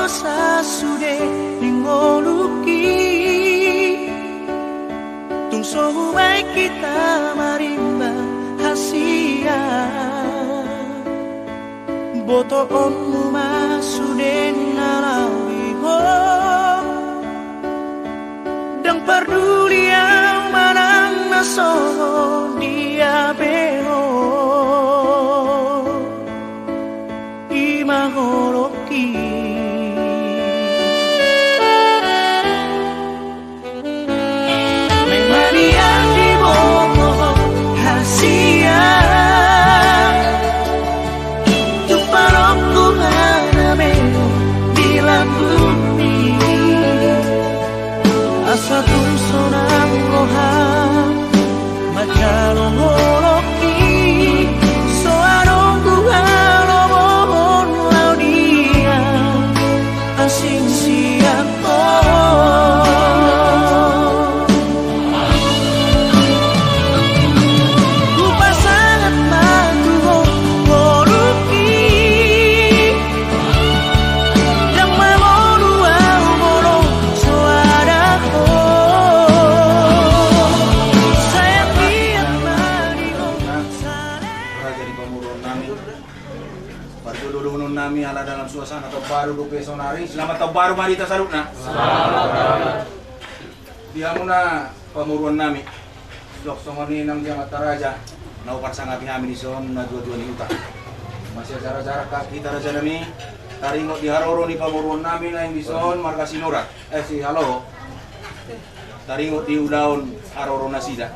dosa sude ningoluki tung sohu baik kita marimba hasia boto onmu masude nalawi ho dan peduli yang manang nasoho dia beho imaholoki memania di boto hasia tu parokku hanameo bilang bumi asa tung sonang roham macalong holoki soarong buhan omon laudia asing siang ku pasangat matu holoki yang mamonu au molo soadaho sayang tiap mariho Raja di Pamuruan nami Parjododongon nami ala dalam suasana atau baru duke sonari selamat tahun baru marita salutna selamat diamuna Pamuruan nami dok songoni nang dia mata raja naupat sangat kami di son na dua-dua ni utak masih acara-acara kak kita raja nami taringot di haroro ni Pamuruan nami na yang di son marga sinura si halo taringot di udaun haroro nasida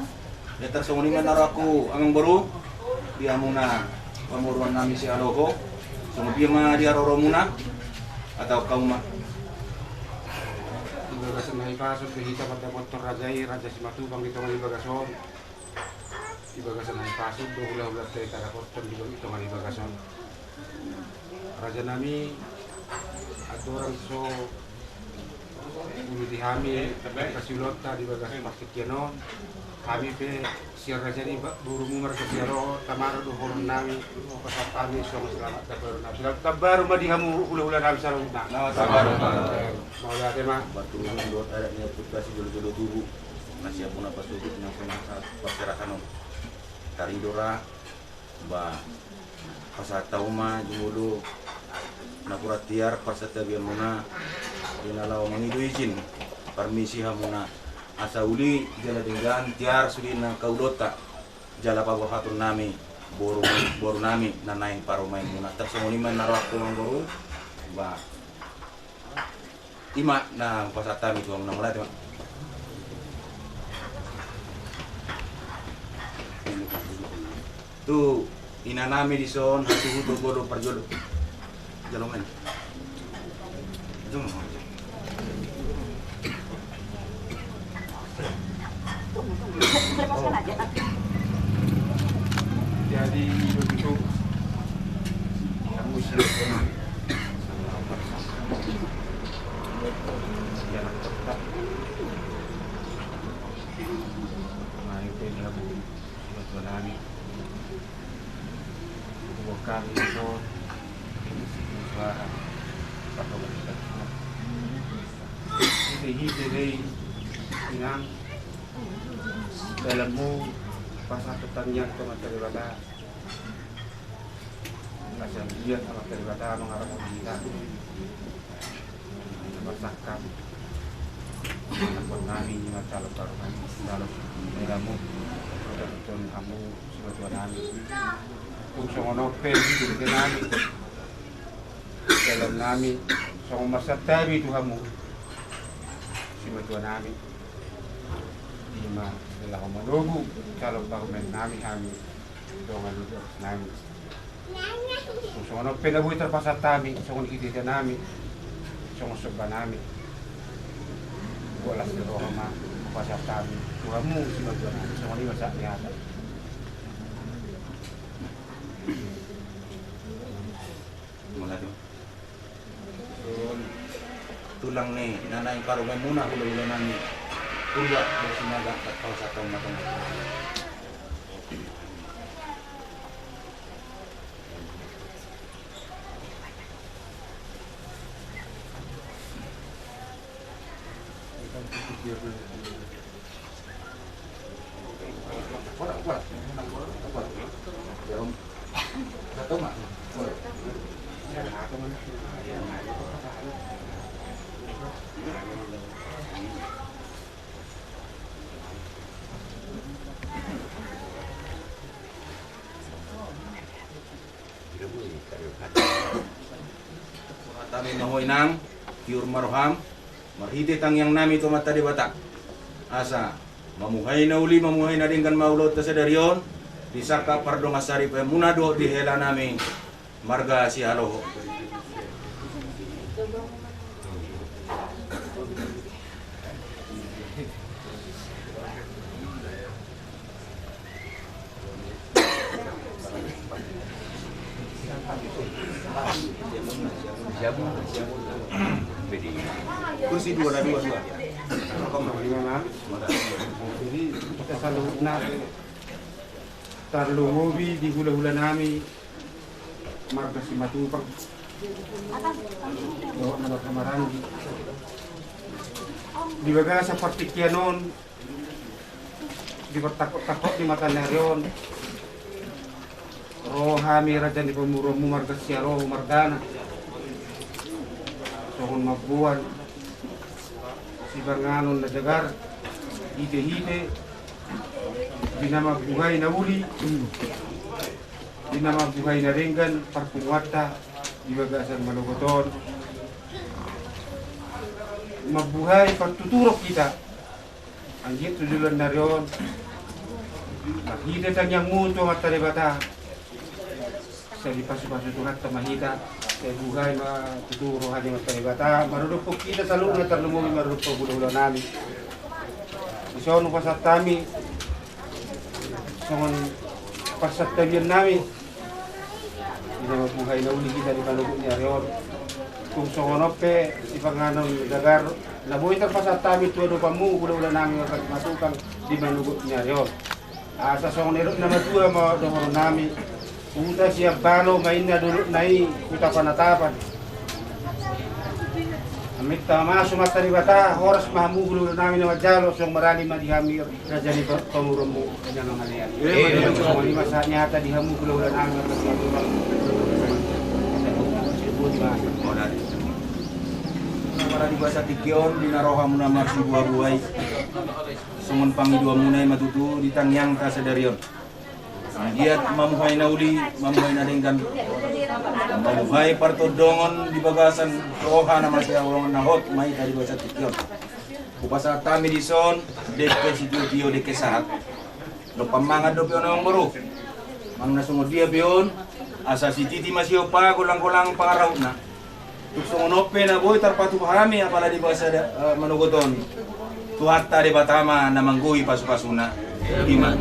ya tersongoni menaraku amang baru dia muna Pamuruan nami si Aloho, semua dia mah dia Roro muna atau kau mah? Di bagasan nahi pasok kita pada motor rajai raja Simatubang di tongan di bagason. Di bagasan nahi pasok ulah-ulah dari kada kotor di tongan di bagason. Raja nami ada orang so di hami kasih lota di bagasan pasok kianon. Kami pe siar raja ni burung umar ke siaro tamar do horon nami pasal kami semua selamat tabaru nabi tabaru madi hamu hula-hula nabi sallallahu alaihi wasallam mau ya tema Batu dua ada ni putra si jodoh tubuh masih pun apa tubuh yang pernah pergerakan taridora ba pasal tauma jumulo napura tiar pasal biar muna dinalau mengidu izin permisi hamuna asa uli jala dengan tiar sudina kaudota jala pagohatun nami boru nami nanain paromain muna tersongoni menaraku manggoru ba ima na pasatami tuang nang mulai tu ina nami di son hatu hutu bodo perjodoh jalomen jangan jadi begitu kamu siap nah itu ini aku buat nani bukan itu suara pakai bahasa ini inang dalammu pasal pertanyaan ke materi bata pasal lihat materi bata mengarah kita masakan nami calon taruhan dalam dalammu betul kamu sebagai nami kung songono pedi di nami dalam nami song masa tabi tu kamu sebagai nami lima adalah menunggu calon parlemen nami dengan duduk nami. Sono pena bui terpasat kami, sono kita nami, sono sebab nami. Bola seroh ma pasat kami, kamu semua nami, sono ni masak ni ada. Mulai tu. Tulang ni, nanay parlemen muna hulu nami. Kuliah dari sinaga ke kawasan satu macam Kami mahoy nang Kiur Maroham marhiti tang yang nami to mata di bata asa mamuhay na uli mamuhay na din kan maulot ta sa daryon di saka pardong asari pa munado di hela nami marga si haloho. Kursi dua. Jadi kita selalu nak terlumui di hula-hula nami marga si matupang bawa nama kamarangi di baga seperti kianon di bertakut-takut di mata nerion rohami raja di pemurung marga siaro mardana sohon mabuan si banganon na jagar ide-ide di nama buhay na uli di nama buhay na ringgan parpungwata di bagasan malugoton mabuhay pagtuturok kita ang tujulan na riyon mahita tang yang muto mata de bata sa lipas-lipas tuhat ta mahita sa buhay matuturo hadi mata de bata marunong po kita sa loob na tarlumumi marunong po bulo namin so nung pasat kami songon pasat tabian namin di na mabuhay na uli kita di panugo niya riyon kung songonope si panganon dagar nabuhay pasat kami tuwado pa mo bulo namin matukang di panugo niya riyon sa songonero na matua mo doon namin uta siya balo main na dulu nai kita panatapan amit tama sumata di bata horas mahamugulu namin na majalo song marali madihamir raja ni pamurong mo kanya ng malian so lima sa nyata dihamugulu namin na pagkatulang Para di basa tikion dinaroha muna marsi buah-buhay songon pangidua munay matutu ditangyang ta sa daryon giat mamuhay na uli mamuhay na ringgan mamuhay partodongon di bagasan roha na masya ulong nahot may tadi basa tikion kupasa kami di son deke situ tio deke sahat lo pamangad do pion ang buru mang nasungod dia pion asa si titi masyo pa kulang-kulang pangaraw na Tuksungonope na boy tarpatu kami apala di basa manugoton tuhatta di batama na mangguhi pasu-pasuna lima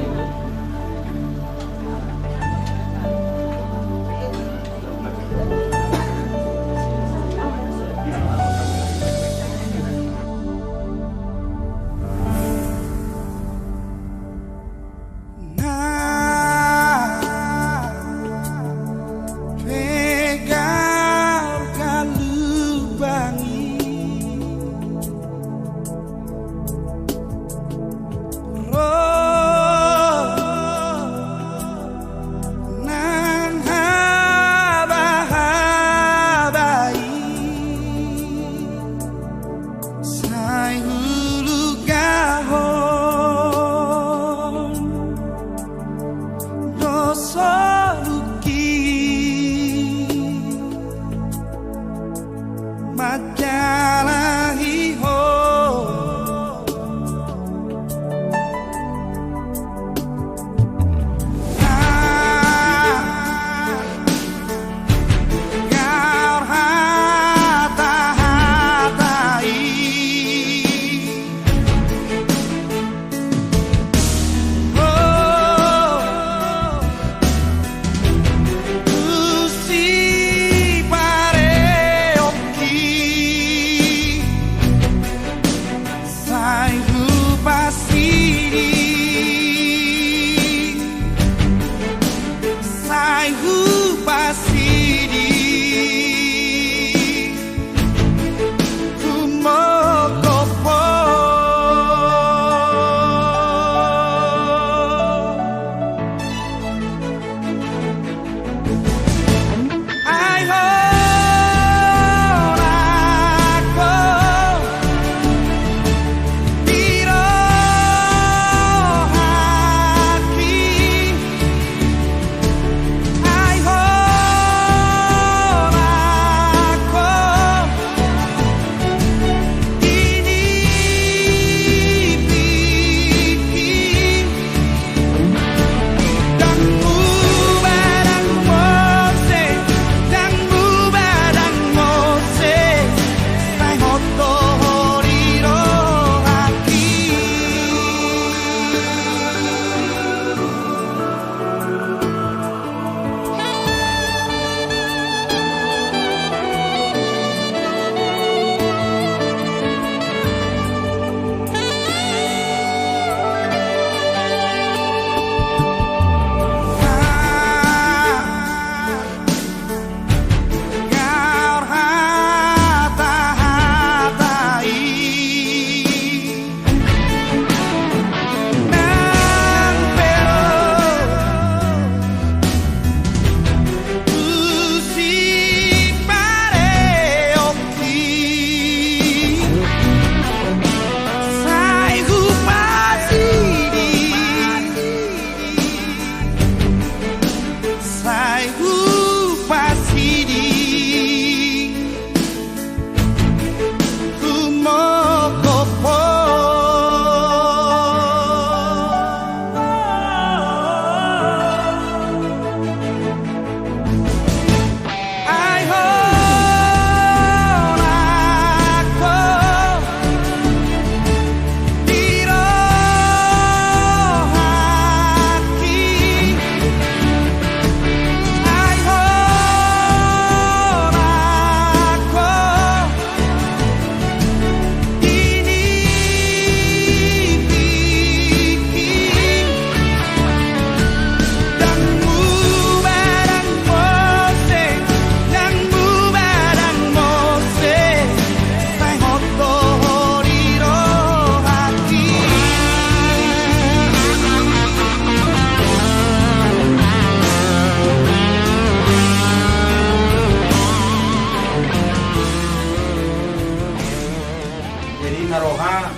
na roha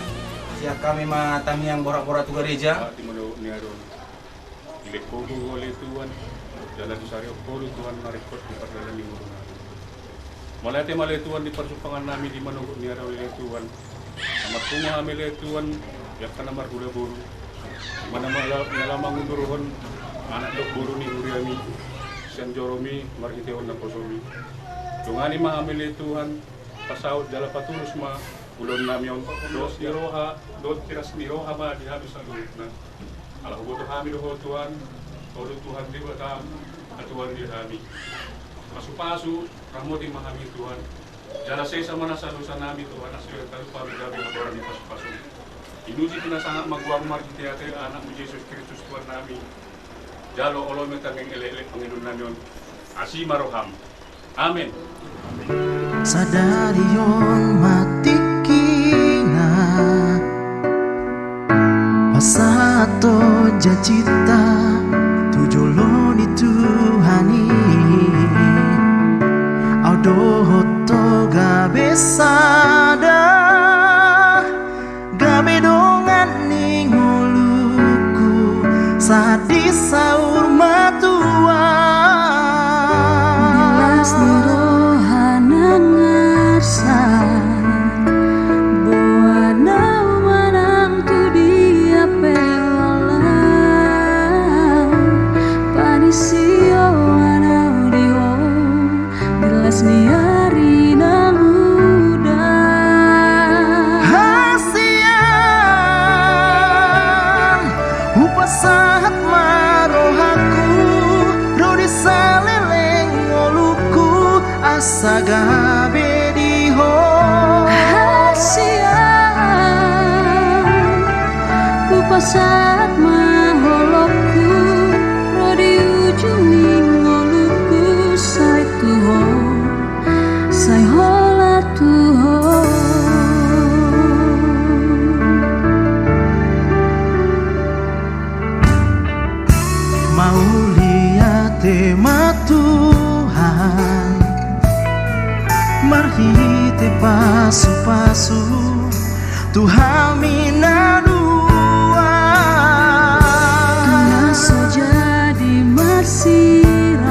siya kami matami ang borak-borak tu gereja. Ati mo ni Aron. Ilekogo oleh Tuhan. Jalan Sario Polo Tuhan marikot di perdana minggu. Malate malay Tuhan di persumpangan namin di manungkot ni Aron oleh Tuhan. Amat punga kami oleh Tuhan. Yak ka na marhula buru. Mana nalamang unduruhon anak dok buru ni Uriami. Siang Joromi marhiteon na kosomi. Tungani mahamili Tuhan. Pasaut jala patulus ma ulon namion dos di roha dot tiras ni roha ma di habis sa luit na ala hubo to hami do Tuhan todo Tuhan di bata atuan di hami pasu-pasu ramoti mahami Tuhan jala sa mana sa dosa nami Tuhan asyo talu pamigabi na boran di pasu-pasu inuji na sangat magwang margiti ate anak mo Jesus Kristus Tuhan nami jalo olo metangeng ele-ele Panginoon namion asi maroham amen. Sadari yon matikina pasato jacita tujoloni Tuhani audohoto gabe sada gabe dongan ningoluku sadi saur matua Nilas nirohana ngarsa Buana manang tu dia pewalang Panisio anau diho Nilas niari na muda Hasian upasahat marohaku Rodi saleleng oluku asaga bediho Hasian Kupasat maholokku Rodi ujung ningoluku Sai tuho Sai hola tuho mau lihat tema Tuhan marhite pasu-pasu Tuhan minadua Tuna saja di marsiran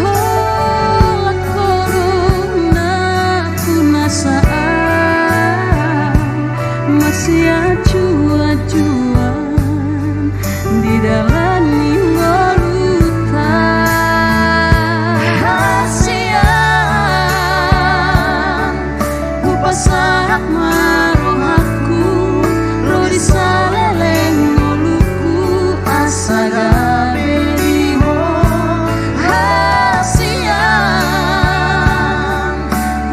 Hola corona kunasaan Masih acuan-cuan di dalam ningolutan Hasian upasahat marohaku Rodi saleleng oluku asaga bediho Hasian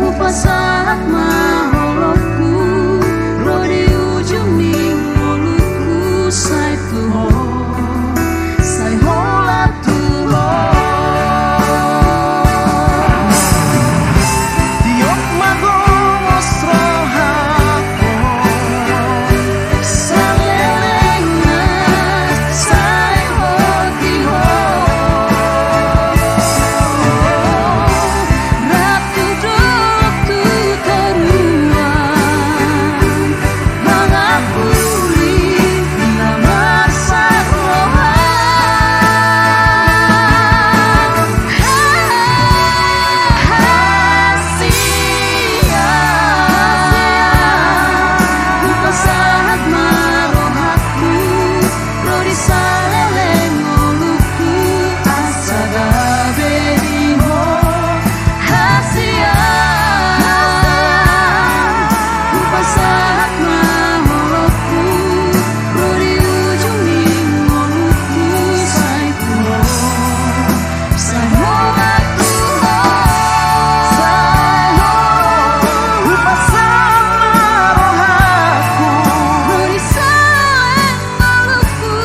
upasahat maholokku Rodi ujung ningoluku Sai tuho Sai hola tuho Diok magomos rohako Salelengas sai hotiho Ratu doktu teruan Mangapuli nama sarohan Hasian Upasahat marohaku Rodi saleleng oluku asaga bediho Hasian Upasahat maholokku Rodi ujung ningoluku Sai tuho Sai hola tuho Sai hola Rodi saleleng oluku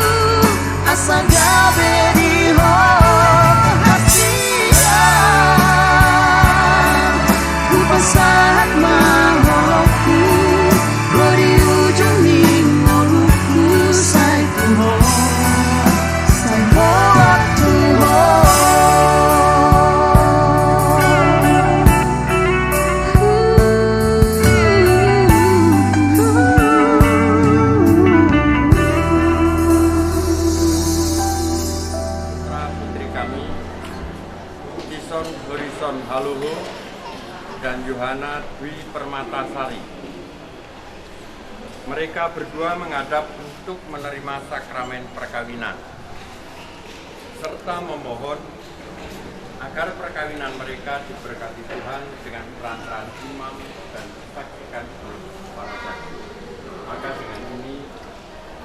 asaga bediho Hasian Upasahat maholokku Rodi ujung ningoluku Sai tuho Sai hola tuho Yohana Dwi Permatasari. Mereka berdua menghadap untuk menerima sakramen perkawinan, serta memohon agar perkawinan mereka diberkati Tuhan dengan perantaraan imam dan disaksikan oleh para saksi. Maka dengan ini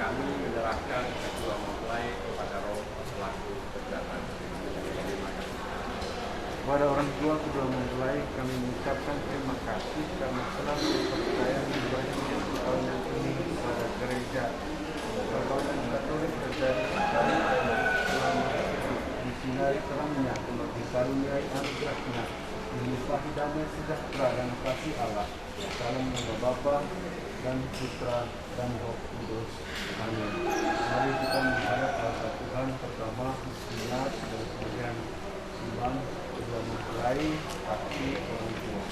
kami menyerahkan kedua mempelai kepada Roh selaku pejabat. Terima kasih. Kepada orang tua kedua mempelai kami mengucapkan terima kasih karena selalu percaya ibadahnya tahun ini pada gereja Perkauman Katolik terjadi selama disinari terangnya untuk dikaruniai anugerahnya dilimpahi damai sejahtera dan kasih Allah dalam nama Bapa dan Putra dan Roh Kudus. Amin. Mari kita menghadap Allah Tuhan pertama Bismillah dan kemudian Imam kedua mempelai saksi orang tua.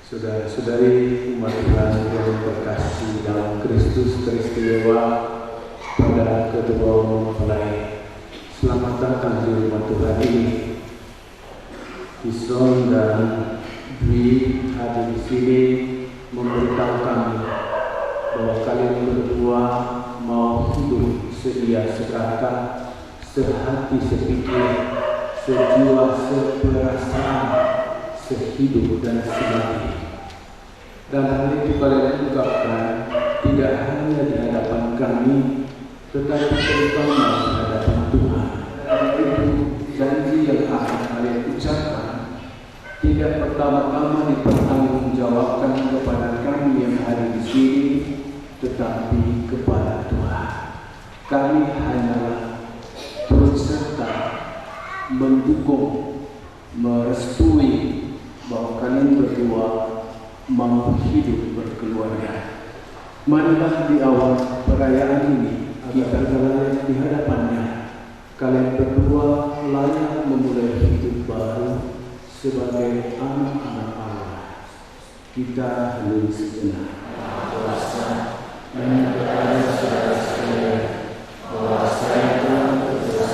Saudara-saudari umat Tuhan yang terkasih dalam Kristus teristimewa pada kedua mempelai, selamat datang di rumah Tuhan ini. Ison dan Dwi hadir di sini memberitahu kami bahwa kalian berdua mau hidup sedia sekata, sehati sepikir, sejiwa seperasaan, sehidup dan semati. Dan hal itu kalian ungkapkan tidak hanya di hadapan kami, tetapi terutama di hadapan Tuhan. Dan itu janji yang akan kalian ucapkan tidak pertama-tama dipertanggungjawabkan kepada kami yang hadir di sini, tetapi kepada Tuhan. Kami hanyalah turut serta mendukung, merestui bahwa kalian berdua mau hidup berkeluarga. Marilah di awal perayaan ini kita berada di hadapannya. Kalian berdua layak memulai hidup baru sebagai anak-anak Allah. Kita hening sejenak. Kuasa dan kepada saudara sekalian bahwa saya telah berdosa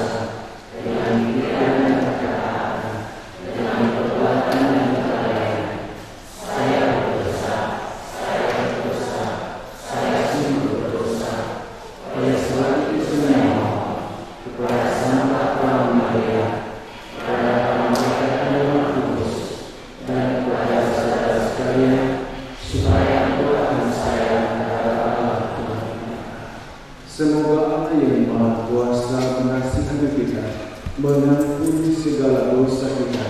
dengan pikiran dan perkataan, dengan perbuatan dan perkayaan. Saya berdosa, saya sungguh berdosa. Oleh sebab itu saya mohon kepada Sang Bapa Maria, kepada Malaikat Roh Kudus, dan kepada saudara sekalian supaya doa mengampuni segala dosa kita,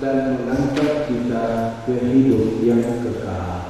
dan mengangkat kita ke hidup yang kekal.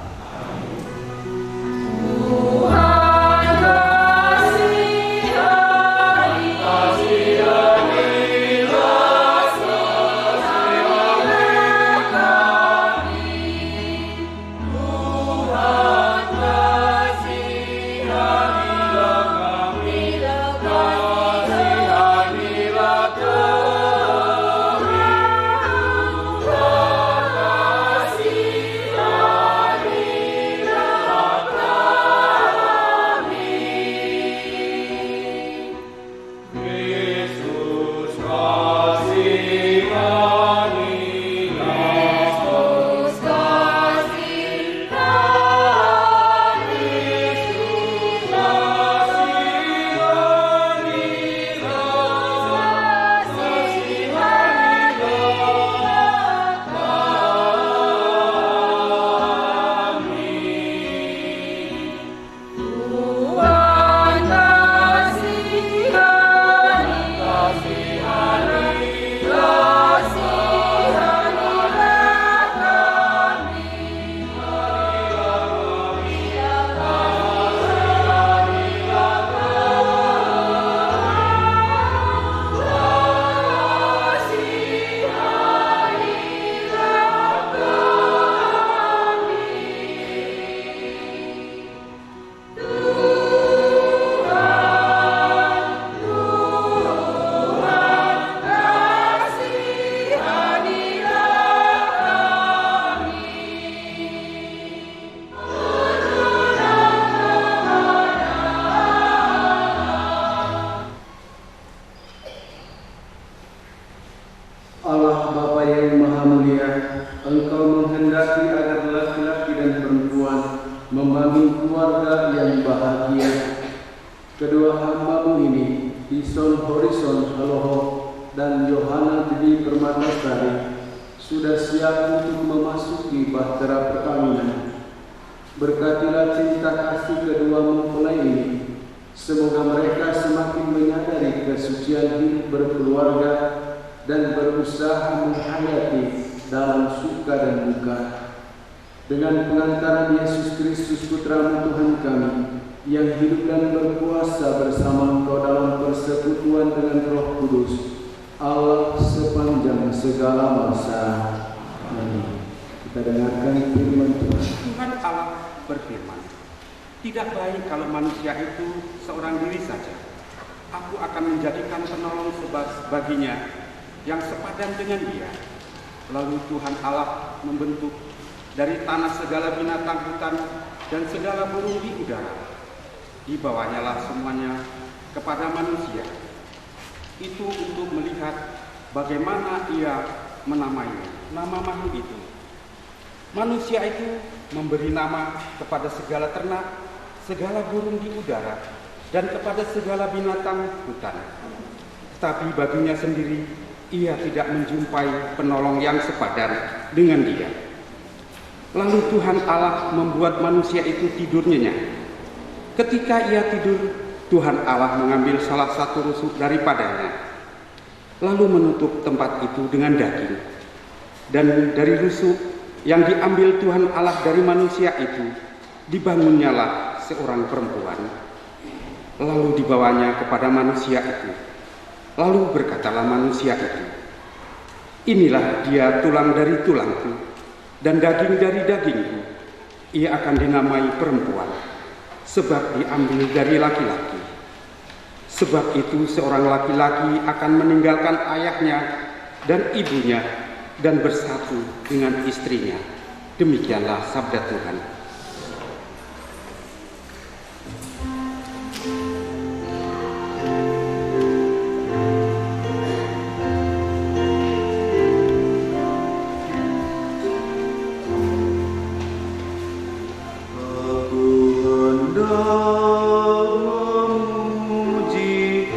Allah Bapa yang Maha Mulia, Engkau menghendaki agar laki-laki dan perempuan membangun keluarga yang bahagia. Kedua hamba-Mu ini, Ison Horison Haloho dan Yohana Didi Permatasari, sudah siap untuk memasuki bahtera perkawinan. Berkatilah cinta kasih kedua mempelai ini. Semoga mereka semakin menyadari kesucian hidup berkeluarga dan berusaha menghayati dalam suka dan duka. Dengan pengantaran Yesus Kristus Putra-Mu Tuhan kami, yang hidup dan berkuasa bersama Engkau dalam persekutuan dengan Roh Kudus, Allah sepanjang segala masa. Amin. Kita dengarkan firman Tuhan. Tuhan Allah berfirman, tidak baik kalau manusia itu seorang diri saja. Aku akan menjadikan penolong baginya yang sepadan dengan dia. Lalu Tuhan Allah membentuk dari tanah segala binatang hutan dan segala burung di udara. Dibawanyalah semuanya kepada manusia, itu untuk melihat bagaimana ia menamainya, nama makhluk itu. Manusia itu memberi nama kepada segala ternak, segala burung di udara, dan kepada segala binatang hutan. Tetapi baginya sendiri, ia tidak menjumpai penolong yang sepadan dengan dia. Lalu Tuhan Allah membuat manusia itu tidur nyenyak. Ketika ia tidur, Tuhan Allah mengambil salah satu rusuk daripadanya, lalu menutup tempat itu dengan daging. Dan dari rusuk yang diambil Tuhan Allah dari manusia itu, dibangunnyalah seorang perempuan. Lalu dibawanya kepada manusia itu. Lalu berkatalah manusia itu, inilah dia tulang dari tulangku dan daging dari dagingku. Ia akan dinamai perempuan, sebab diambil dari laki-laki. Sebab itu seorang laki-laki akan meninggalkan ayahnya dan ibunya dan bersatu dengan istrinya. Demikianlah sabda Tuhan. Aku hendak memuji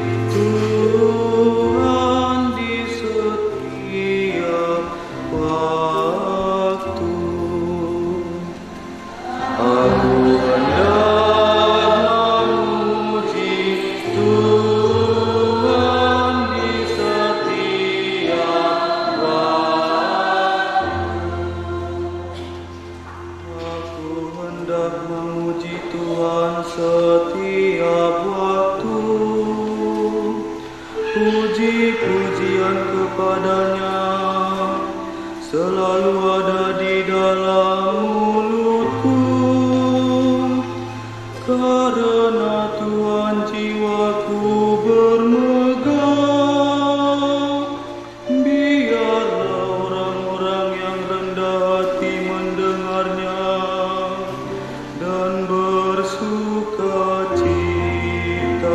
Tuhan setiap waktu. Puji-pujian kepadanya selalu ada di dalam mulutku. Karena Tuhan jiwaku bermegah. Biarlah orang-orang yang rendah hati mendengarnya dan bersuka cita.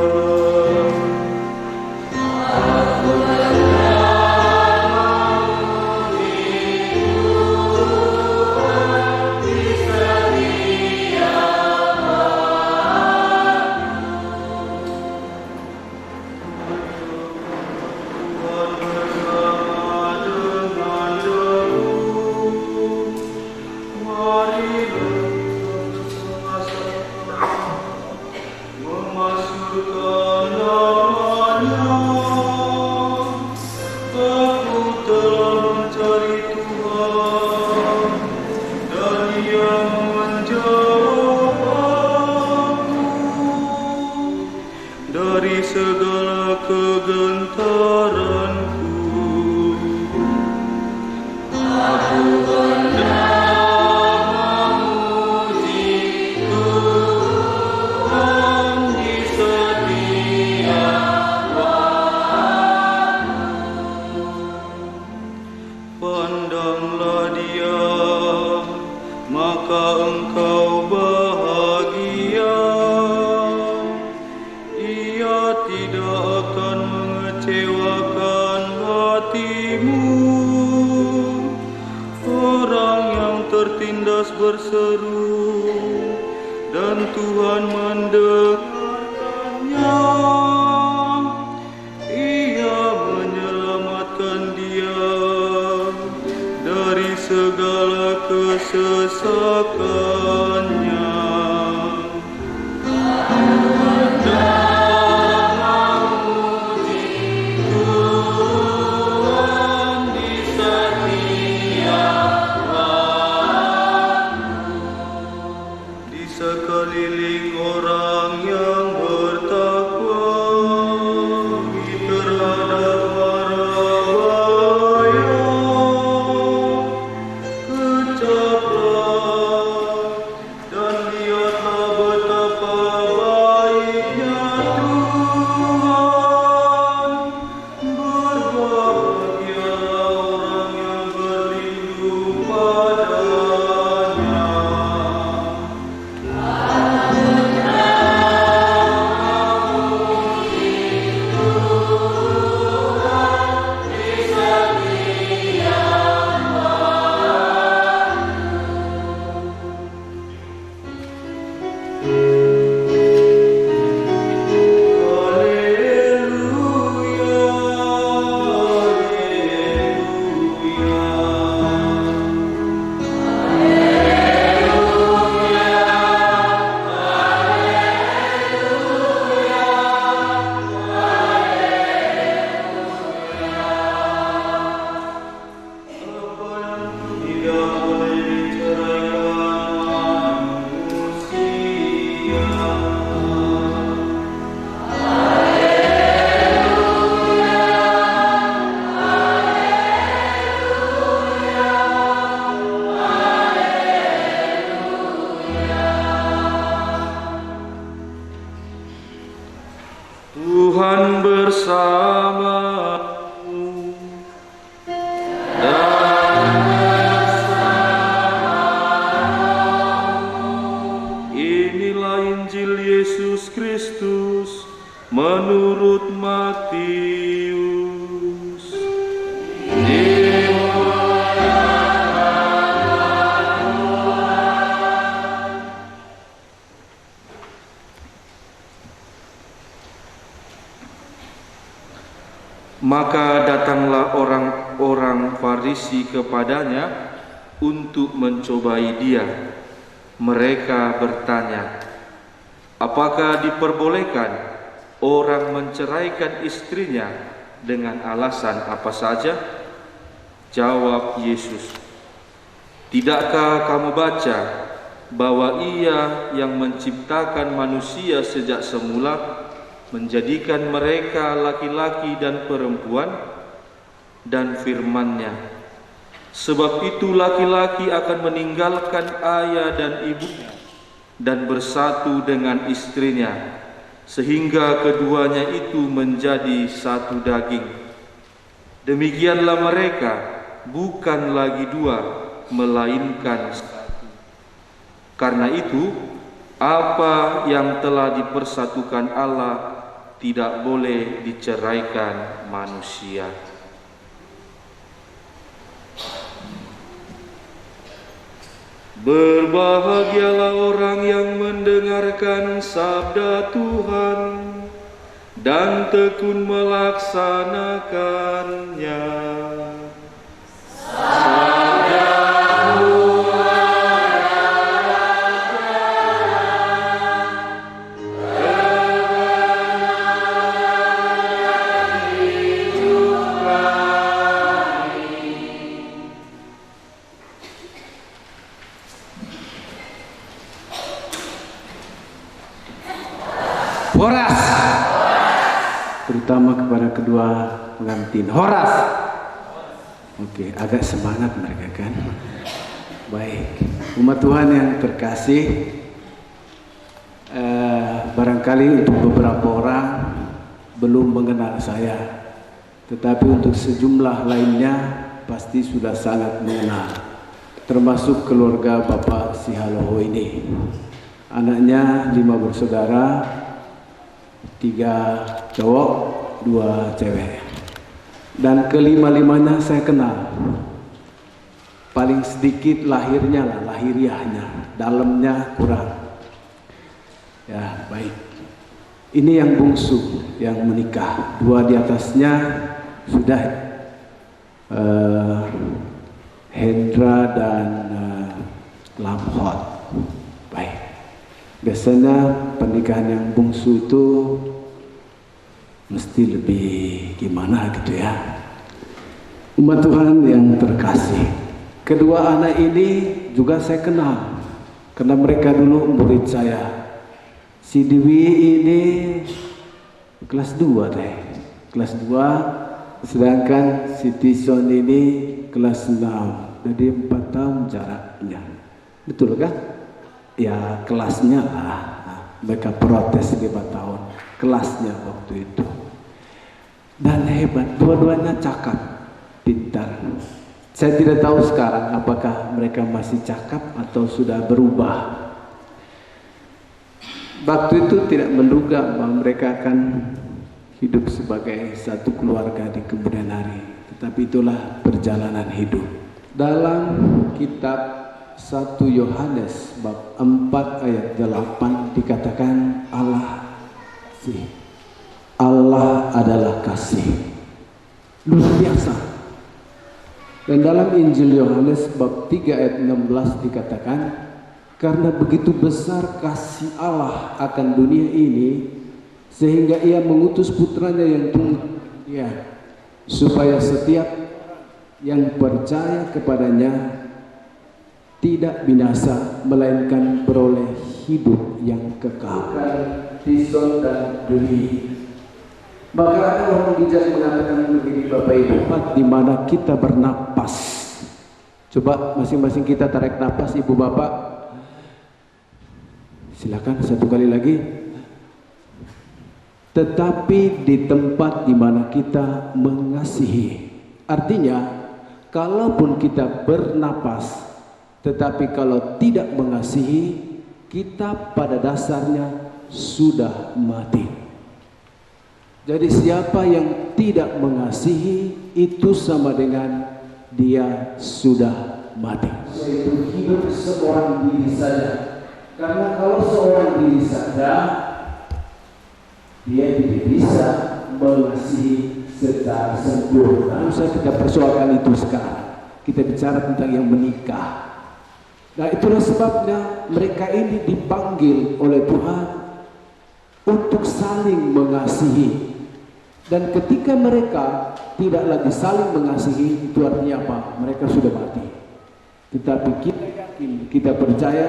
Dari segala kegentaranku, aku hendak memuji Tuhan di setiap waktu. Pandanglah Dia, maka engkau bahagia. Tidak akan mengecewakan hatimu. Orang yang tertindas berseru dan Tuhan mendengarkannya. Ia menyelamatkan dia dari segala kesesakannya. Sekeliling orang yang bertakwa terhadap mara bahaya, kecaplah dan lihatlah betapa baiknya Tuhan. Berbahagialah orang yang berlindung padanya. Tuhan bersamamu dan bersamamu. Inilah Injil Yesus Kristus menurut Matius. Maka datanglah orang-orang Farisi kepadanya untuk mencobai dia. Mereka bertanya, apakah diperbolehkan orang menceraikan istrinya dengan alasan apa saja? Jawab Yesus, tidakkah kamu baca bahwa Ia yang menciptakan manusia sejak semula menjadikan mereka laki-laki dan perempuan, dan firman-Nya, sebab itu laki-laki akan meninggalkan ayah dan ibunya dan bersatu dengan istrinya, sehingga keduanya itu menjadi satu daging. Demikianlah mereka bukan lagi dua, melainkan satu. Karena itu, apa yang telah dipersatukan Allah tidak boleh diceraikan manusia. Berbahagialah orang yang mendengarkan sabda Tuhan dan tekun melaksanakannya. Horas, terutama kepada kedua pengantin. Horas. Oke, agak semangat mereka kan. Baik, umat Tuhan yang terkasih, barangkali untuk beberapa orang belum mengenal saya, tetapi untuk sejumlah lainnya pasti sudah sangat mengenal, termasuk keluarga Bapak Sihaloho ini. Anaknya 5 bersaudara, 3 cowok, 2 cewek. Dan kelima-limanya saya kenal. Paling sedikit lahirnya lah, lahiriahnya, dalamnya kurang. Ya, baik. Ini yang bungsu yang menikah. 2 di atasnya sudah Hendra dan Lamhot. Baik. Biasanya pernikahan yang bungsu itu mesti lebih gimana gitu ya. Umat Tuhan yang terkasih, kedua anak ini juga saya kenal karena mereka dulu murid saya. Si Dewi ini kelas 2 deh, kelas 2, sedangkan si Tison ini kelas 6. Jadi 4 tahun jaraknya. Betul kan? Ya kelasnya lah, mereka protes 5 tahun kelasnya waktu itu. Dan hebat, dua-duanya cakap, pintar. Saya tidak tahu sekarang apakah mereka masih cakap atau sudah berubah. Waktu itu tidak menduga bahwa mereka akan hidup sebagai satu keluarga di kemudian hari. Tetapi itulah perjalanan hidup. Dalam kitab 1 Yohanes bab 4 ayat 8 dikatakan Allah adalah kasih. Luar biasa. Dan dalam Injil Yohanes bab 3 ayat 16 dikatakan, karena begitu besar kasih Allah akan dunia ini, sehingga Ia mengutus putranya yang tunggal, supaya setiap yang percaya kepadanya tidak binasa, melainkan beroleh hidup yang kekal. Tison dan Dewi. Maka ada orang bijak mengatakan begini, Bapak Ibu, di mana kita bernapas. Coba masing-masing kita tarik napas, Ibu Bapak. Silakan 1 kali lagi. Tetapi di tempat di mana kita mengasihi. Artinya, kalaupun kita bernapas, tetapi kalau tidak mengasihi, kita pada dasarnya sudah mati. Jadi siapa yang tidak mengasihi, itu sama dengan dia sudah mati. Yaitu hidup seorang diri saja. Karena kalau seorang diri saja, dia tidak bisa mengasihi secara sempurna. Usah kita persoalkan itu sekarang. Kita bicara tentang yang menikah. Nah, itulah sebabnya mereka ini dipanggil oleh Tuhan untuk saling mengasihi. Dan ketika mereka tidak lagi saling mengasihi, itu artinya apa? Mereka sudah mati. Tetapi kita yakin, kita percaya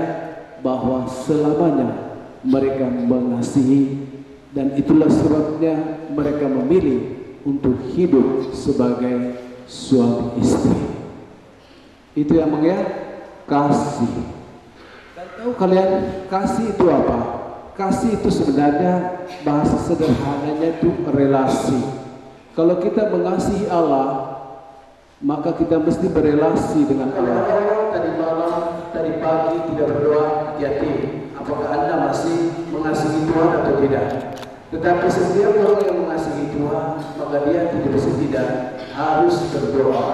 bahwa selamanya mereka mengasihi, dan itulah sebabnya mereka memilih untuk hidup sebagai suami istri. Itu yang kasih. Dan tahu kalian kasih itu apa? Kasih itu sebenarnya bahasa sederhananya itu relasi. Kalau kita mengasihi Allah, maka kita mesti berelasi dengan Allah. Tadi malam, tadi pagi tidak berdoa, hati-hati. Apakah Anda masih mengasihi Tuhan atau tidak? Tetapi setiap orang yang mengasihi Tuhan, maka dia tidak harus berdoa.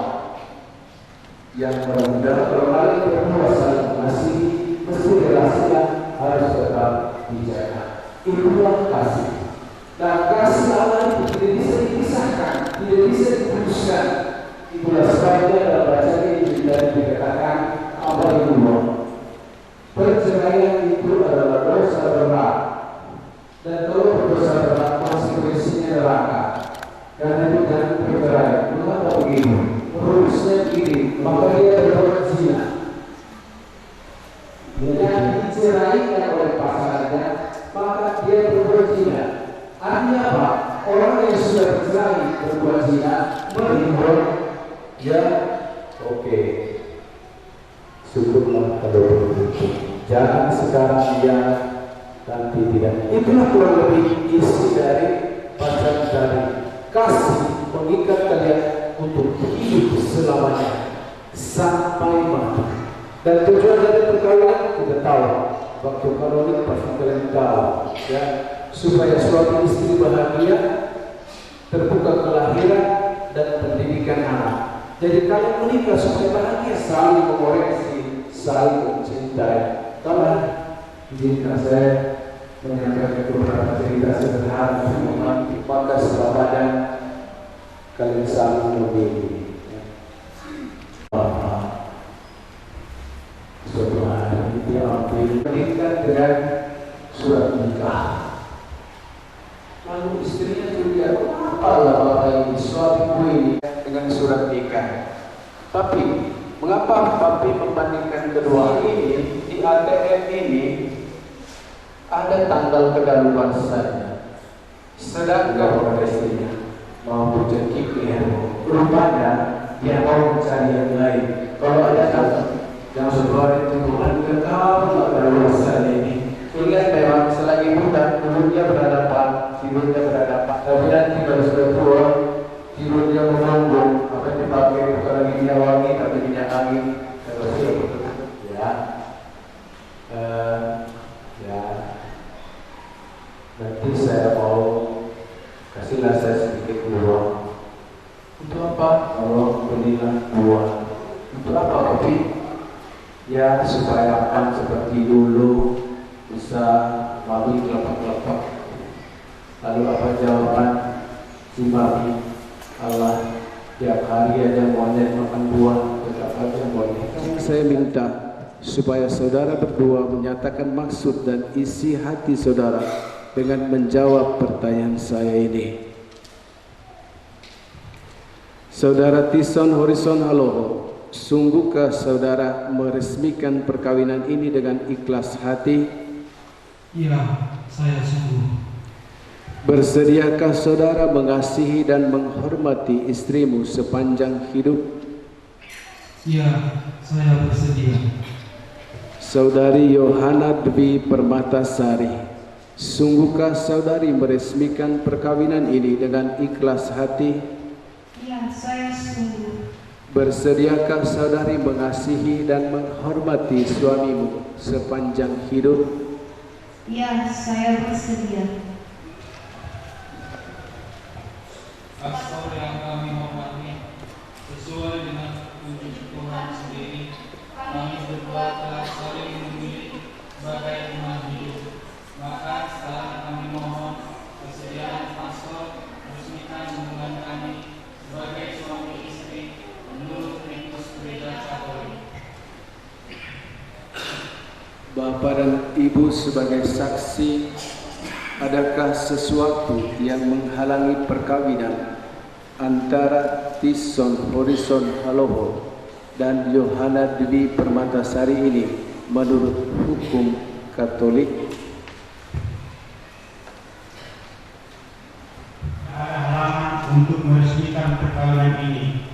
Yang berbeda, kalau kalian berdua saling mengasihi, mesti relasinya harus tetap dijaga. Itulah kasih. Dan kasih Allah itu tidak bisa dipisahkan, tidak bisa diputuskan. Itulah sebabnya dalam bacaan ini dikatakan apa itu? Perceraian itu adalah dosa berat, dan kalau berdosa berat konsekuensinya neraka. Karena itu jangan bercerai. Mengapa begitu? Rumusnya begini, maka dia berbuat zina. Yang diceraikan oleh pasangannya, maka dia berbuat zina. Artinya apa? Orang yang sudah bercerai berbuat zina menimbul. Ya, oke. Cukuplah kalau begitu. Jangan sekarang dia nanti tidak. Itulah kurang lebih isi dari bacaan tadi. Kasih mengikat kalian untuk hidup selamanya sampai mati. Dan tujuan dari perkawinan kita tahu. Waktu kanonik pasti kalian tahu, ya, supaya suami istri bahagia, terbuka kelahiran dan pendidikan anak. Jadi kalian menikah supaya bahagia, saling mengoreksi, saling mencintai. Kawan, izinkan saya menyampaikan beberapa cerita sederhana tentang maka selamanya kalian saling memilih. Suatu hari dia ambil menikah dengan surat nikah. Lalu istrinya juga, Allah bapak ini suamiku ini dengan surat nikah. Tapi mengapa papi membandingkan kedua ini? Di ATM ini ada tanggal kedaluarsanya, sedangkan istrinya mau mencekik ya, rupanya dia mau mencari yang lain. Kalau ada tanggal yang sebuah Tuhan kekal kedaluarsa ini, ingat memang selagi muda mulutnya berhadapan, hidungnya berhadapan. Tapi nanti kalau sudah tua, hidungnya menanggung. Apa yang dipakai bukan lagi minyak wangi, tapi minyak angin. Terus ya. Nanti saya mau kasihlah saya sedikit uang. Untuk apa? Kalau belilah uang. Untuk apa kopi? Ya supaya akan seperti dulu bisa mami kelopak-kelopak. Lalu apa jawaban si mami? Allah tiap hari aja monyet makan buah, tetap aja monyet. Saya minta supaya saudara berdua menyatakan maksud dan isi hati saudara dengan menjawab pertanyaan saya ini. Saudara Tison Horison Haloho, sungguhkah saudara meresmikan perkawinan ini dengan ikhlas hati? Iya, saya sungguh. Bersediakah saudara mengasihi dan menghormati istrimu sepanjang hidup? Iya, saya bersedia. Saudari Yohana Dwi Permatasari, sungguhkah saudari meresmikan perkawinan ini dengan ikhlas hati? Iya, saya sungguh. Bersediakah saudari mengasihi dan menghormati suamimu sepanjang hidup? Iya, saya bersedia. Pastor yang kami hormati, sesuai dengan petunjuk Tuhan sendiri, kami berdua telah saling memilih sebagai teman hidup. Maka setelah kami mohon kesediaan pastor resmikan hubungan kami sebagai suami istri menurut ritus gereja Katolik. Bapak dan Ibu sebagai saksi, adakah sesuatu yang menghalangi perkawinan antara Tison Horison Haloho dan Yohana Dwi Permatasari ini menurut hukum Katolik. Ada halangan untuk meresmikan perkawinan ini,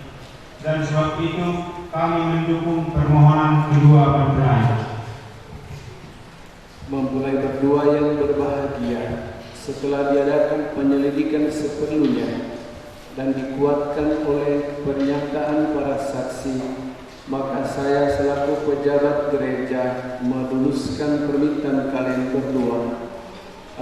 dan sebab itu kami mendukung permohonan kedua mempelai. Mempelai berdua yang berbahagia, setelah diadakan penyelidikan seperlunya dan dikuatkan oleh pernyataan para saksi, maka saya selaku pejabat gereja meluluskan permintaan kalian berdua.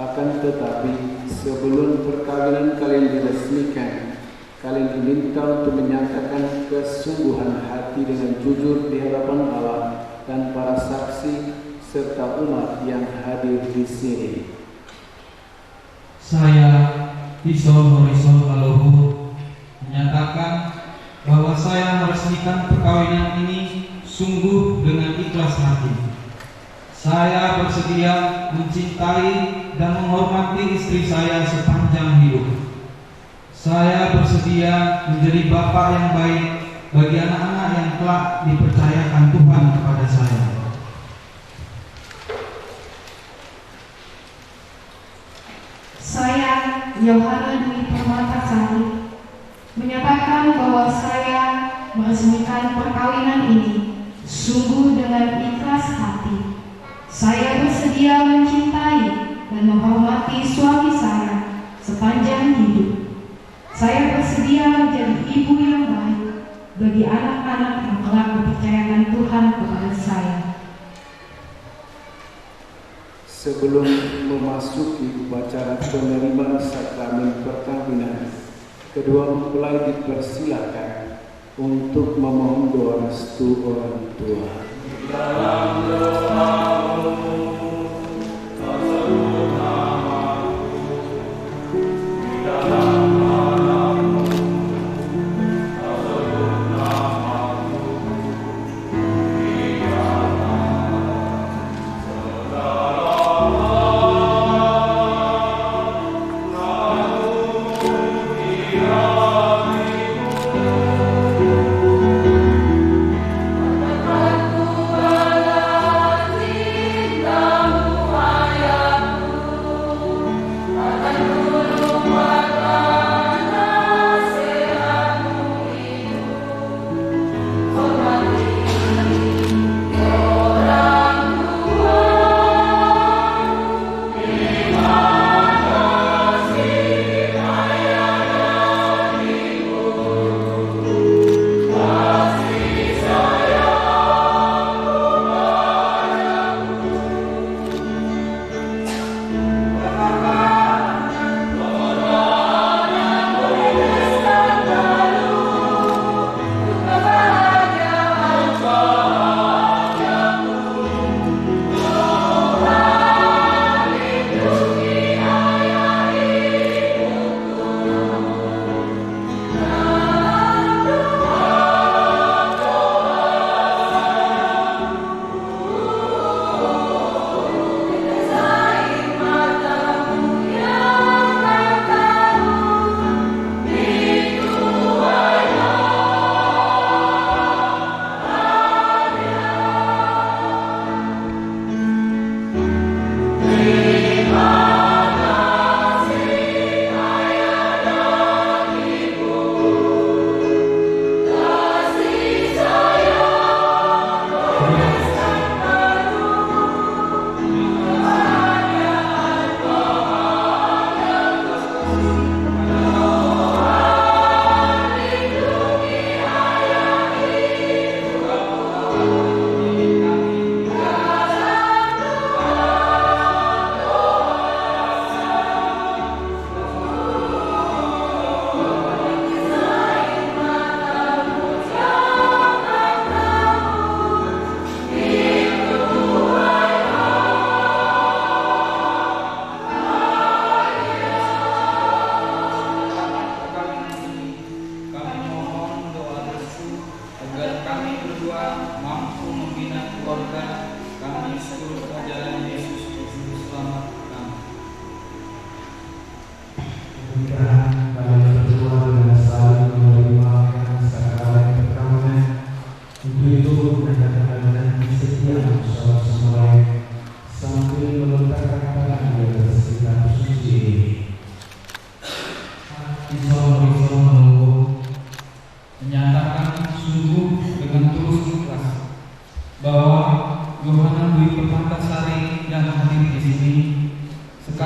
Akan tetapi sebelum perkawinan kalian diresmikan, kalian diminta untuk menyatakan kesungguhan hati dengan jujur di hadapan Allah dan para saksi serta umat yang hadir di sini. Saya, Isol Horizon Alohu, menyatakan bahwa saya meresmikan perkawinan ini sungguh dengan ikhlas hati. Saya bersedia mencintai dan menghormati istri saya sepanjang hidup. Saya bersedia menjadi bapak yang baik bagi anak-anak yang telah dipercayakan Tuhan kepada saya. Saya, Yohana Dwi Permatasari, menyatakan bahwa saya meresmikan perkawinan ini sungguh dengan ikhlas hati. Saya bersedia mencintai dan menghormati suami saya sepanjang hidup. Saya bersedia menjadi ibu yang baik bagi anak-anak yang telah dipercayakan Tuhan kepada saya. Sebelum memasuki upacara penerimaan sakramen perkawinan, kedua mempelai dipersilakan untuk memohon doa restu orang tua. Dalam doamu, sebut namamu, di dalam namamu, sebut namamu, biarlah segala Cinta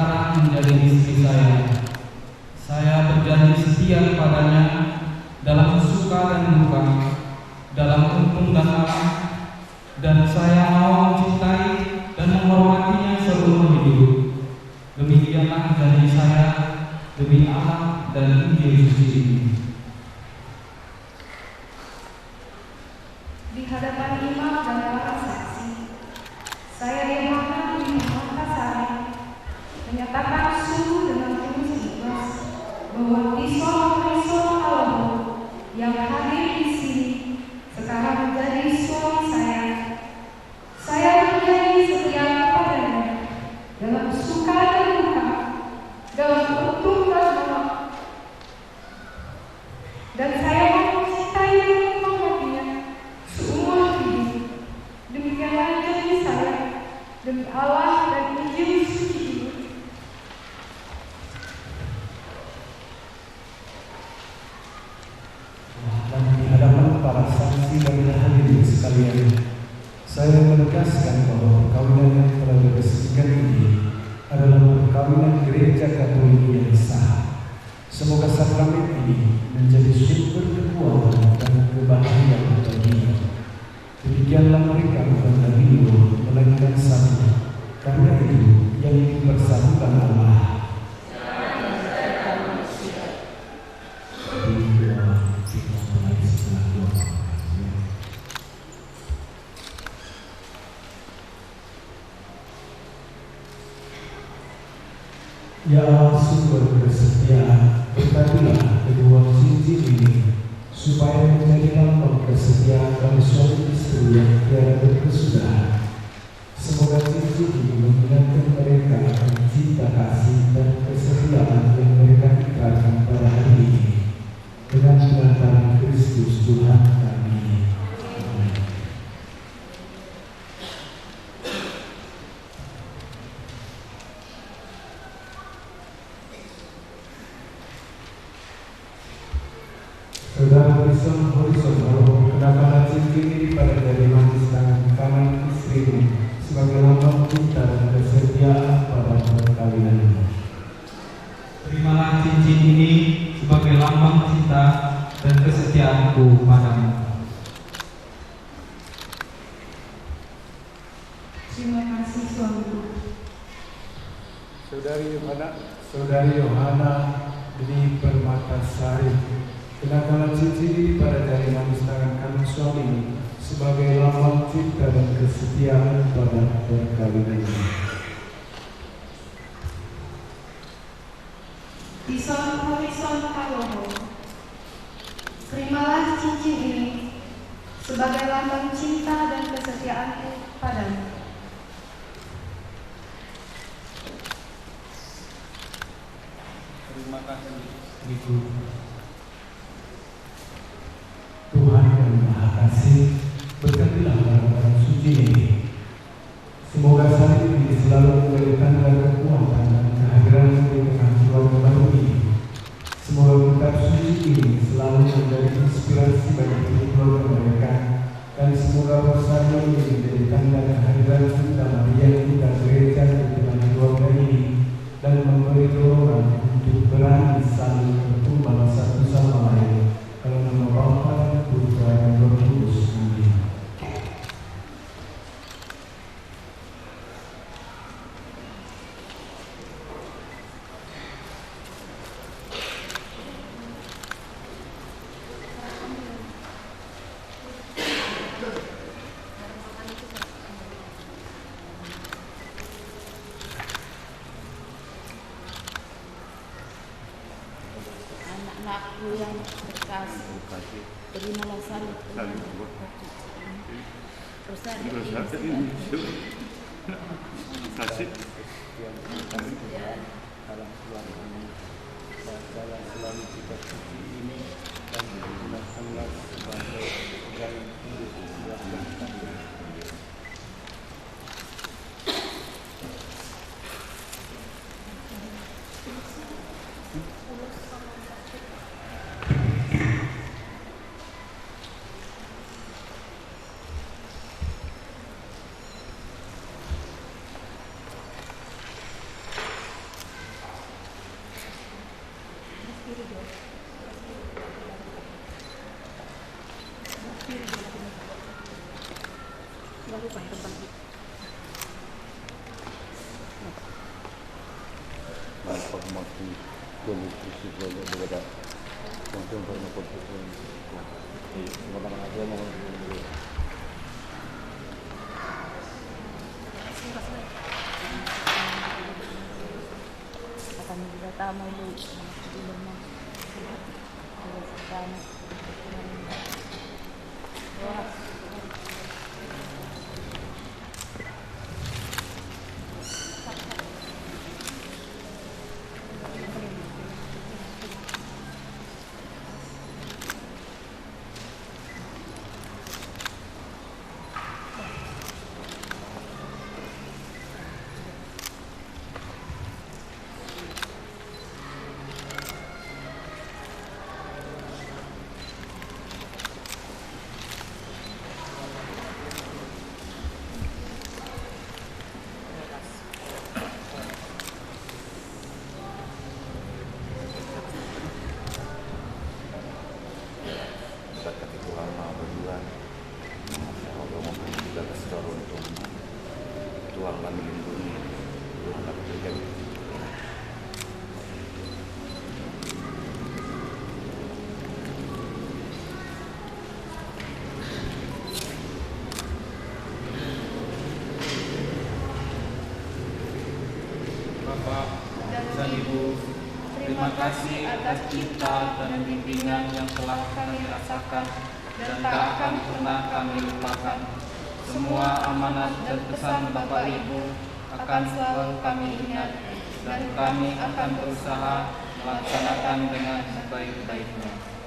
sekarang menjadi istri saya. Saya berjanji setia kepadanya dalam suka dan duka, dalam untung dan kalah, dan saya mau mencintai dan menghormatinya seumur hidup. Demikianlah janji saya demi Allah dan Injil suci ini. Di hadapan imam dan para saksi, saya Yohana bin Makassar menyatakan sungguh dengan tulus ikhlas bahwa Tison Halomo yang hadir di sini sekarang menjadi suami saya. Saya berjanji setia kepadanya dalam suka dan duka, dalam untung dan kalah, dan saya mau mencintai dan menghormatinya seumur hidup. Demikianlah janji saya demi Allah dan Injil suci ini. Dan di hadapan para saksi dan hadirin sekalian, saya menegaskan bahwa perkawinan yang telah diresmikan ini adalah perkawinan gereja Katolik yang sah. Semoga sakramen ini menjadi sumber kekuatan dan kebahagiaan baginya. Demikianlah mereka bukan lagi dua, melainkan satu. Karena itu yang dipersatukan Allah. Ya Allah, sumber kesetiaan, berkatilah kedua cincin ini supaya menjadi lambang kesetiaan bagi suami istri yang tiada berkesudahan. Semoga cincin ini mengingatkan mereka akan cinta kasih dan kesetiaan yang mereka ikatkan pada hari ini dengan pengantaran Kristus Tuhan kami. Amin. Saudara Kristen Horizon Halomo kenakan cincin ini pada jari manis tangan kanan istrimu sebagai lambang cinta dan kesetiaan pada perkawinan ini. Terimalah cincin ini sebagai lambang cinta dan kesetiaanku padamu. Terima kasih suamiku. Saudari Yohana Dwi Permatasari, kenakan cincin ini pada jari manis tangan kanan suami sebagai lambang cinta dan kesetiaan pada perkawinan ini. Tison Halomo, terimalah cincin ini sebagai lambang cinta dan kesetiaanku padamu. Terima kasih. Ibu Tuhan yang Maha Kasih, berkatilah barang-barang suci ini. Semoga saat ini selalu menjadi tanda kekuatan dan kehadiran di tengah keluarga baru ini. Semoga kitab suci ini selalu menjadi inspirasi bagi keluarga mereka, dan semoga persatuan ini menjadi tanda kehadiran Bunda Maria kita gereja di tengah keluarga ini, dan memberi dorongan untuk berani saling bertumbang satu sama lain. Dalam nama Bapa dan Putra dan Roh Kudus. Amin. Anak-anakku yang terkasih, terimalah salib Kasih. Dalam keluarga ini, bacalah selalu kitab suci ini dan digunakanlah sebagai jalan hidup keluarga kami. pagmati tuloy isi ko berbeda mungkin pernah foto aja mau akan juga tamu dulu di rumah sama wah Tuhan kami lindungi, Tuhan kami berikan. Bapak dan Ibu, terima kasih atas cinta dan bimbingan yang telah kami rasakan dan tak akan pernah kami lupakan. Semua amanat dan pesan Bapak Ibu akan selalu kami ingat dan kami akan berusaha melaksanakan dengan sebaik-baiknya.